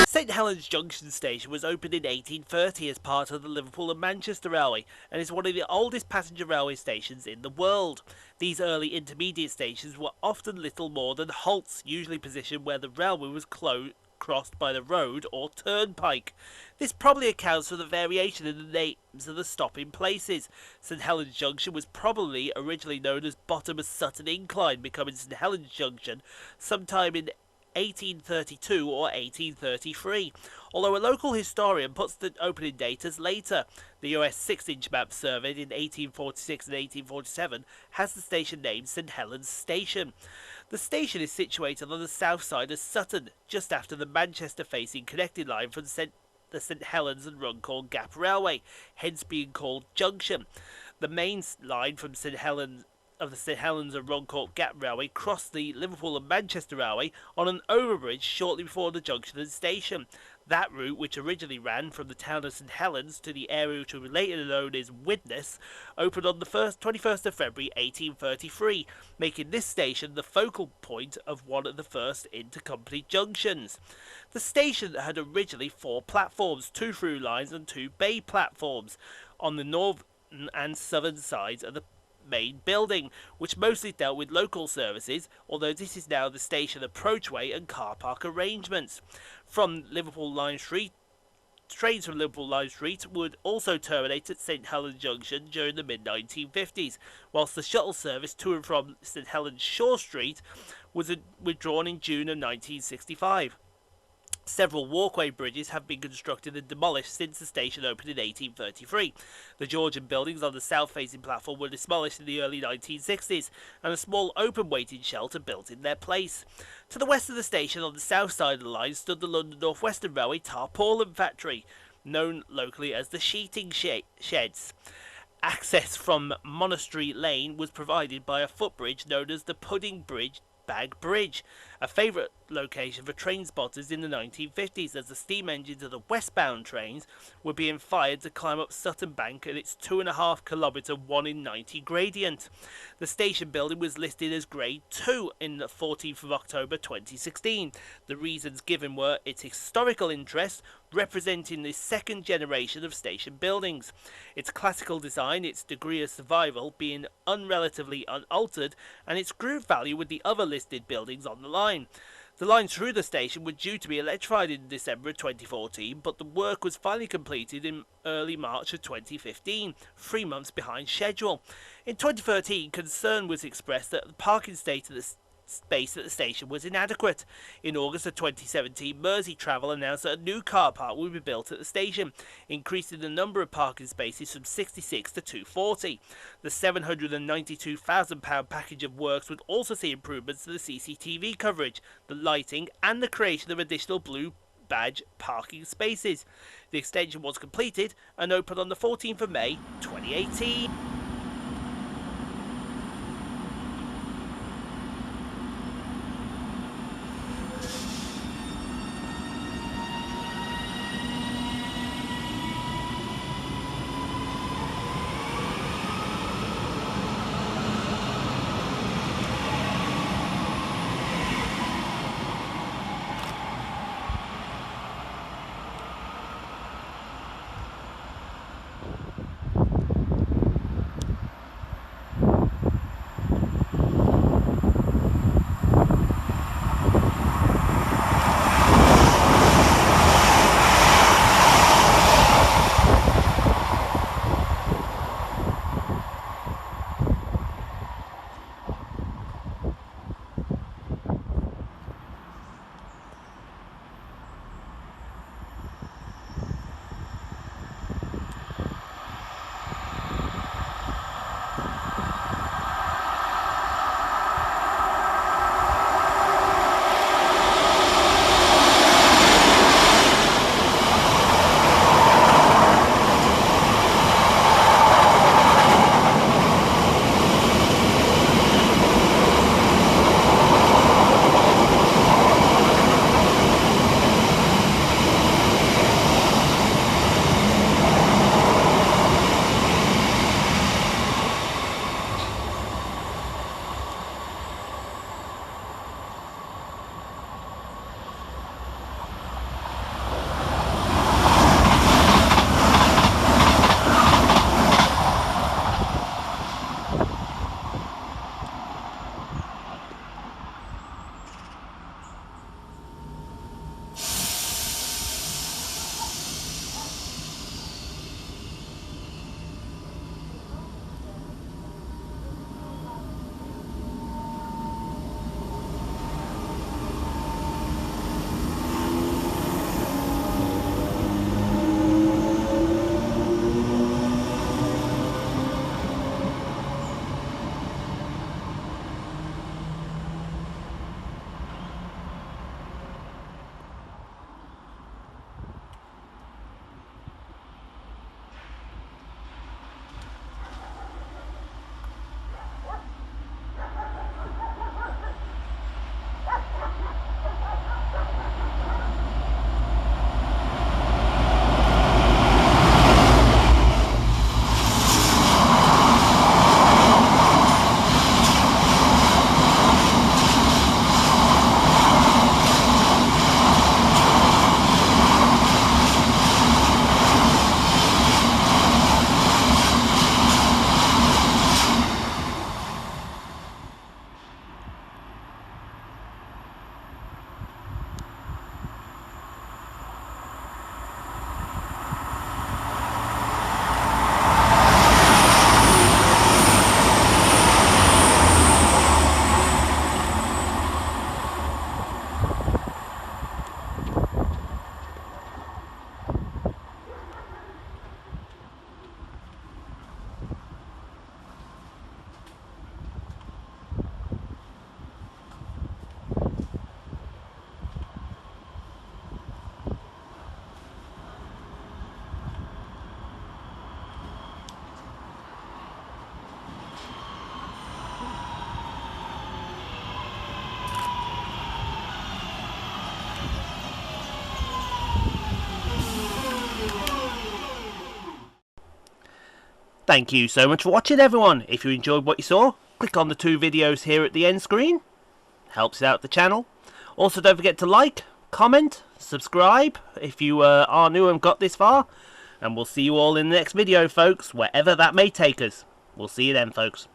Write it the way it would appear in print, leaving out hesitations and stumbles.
St Helens Junction station was opened in 1830 as part of the Liverpool and Manchester Railway and is one of the oldest passenger railway stations in the world. These early intermediate stations were often little more than halts, usually positioned where the railway was crossed by the road or turnpike. This probably accounts for the variation in the names of the stopping places. St Helens Junction was probably originally known as Bottom of Sutton Incline, becoming St Helens Junction sometime in 1832 or 1833, although a local historian puts the opening date as later. The US 6-inch map surveyed in 1846 and 1847 has the station named St Helens Station. The station is situated on the south side of Sutton, just after the Manchester-facing connecting line from the St Helens and Runcorn Gap Railway, hence being called Junction. The main line from St Helens and Runcorn Gap Railway crossed the Liverpool and Manchester Railway on an overbridge shortly before the junction and station. That route, which originally ran from the town of St Helens to the area which was later known as Widnes, opened on the 21st of February 1833, making this station the focal point of one of the first intercompany junctions. The station had originally 4 platforms, 2 through lines and 2 bay platforms, on the northern and southern sides of the main building, which mostly dealt with local services, although this is now the station approachway and car park arrangements. From Liverpool Line Street, trains from Liverpool Line Street would also terminate at St Helens Junction during the mid-1950s, whilst the shuttle service to and from St Helens Shore Street was withdrawn in June of 1965. Several walkway bridges have been constructed and demolished since the station opened in 1833. The Georgian buildings on the south-facing platform were demolished in the early 1960s, and a small open waiting shelter built in their place. To the west of the station, on the south side of the line, stood the London North Western Railway tarpaulin factory, known locally as the Sheeting Sheds. Access from Monastery Lane was provided by a footbridge known as the Pudding Bag Bridge, a favourite location for train spotters in the 1950s, as the steam engines of the westbound trains were being fired to climb up Sutton Bank and its 2.5 kilometre 1 in 90 gradient. The station building was listed as Grade 2 in the 14th of October 2016. The reasons given were its historical interest, representing the second generation of station buildings, its classical design, its degree of survival being unrelatively unaltered, and its group value with the other listed buildings on the line. The lines through the station were due to be electrified in December of 2014, but the work was finally completed in early March of 2015, 3 months behind schedule. In 2013, concern was expressed that the parking space at the station was inadequate. In August of 2017, Merseyrail announced that a new car park would be built at the station, increasing the number of parking spaces from 66 to 240. The £792,000 package of works would also see improvements to the CCTV coverage, the lighting, and the creation of additional blue badge parking spaces. The extension was completed and opened on the 14th of May 2018. Thank you so much for watching, everyone. If you enjoyed what you saw, click on the 2 videos here at the end screen. Helps out the channel. Also, don't forget to like, comment, subscribe if you are new and got this far. And we'll see you all in the next video, folks, wherever that may take us. We'll see you then, folks.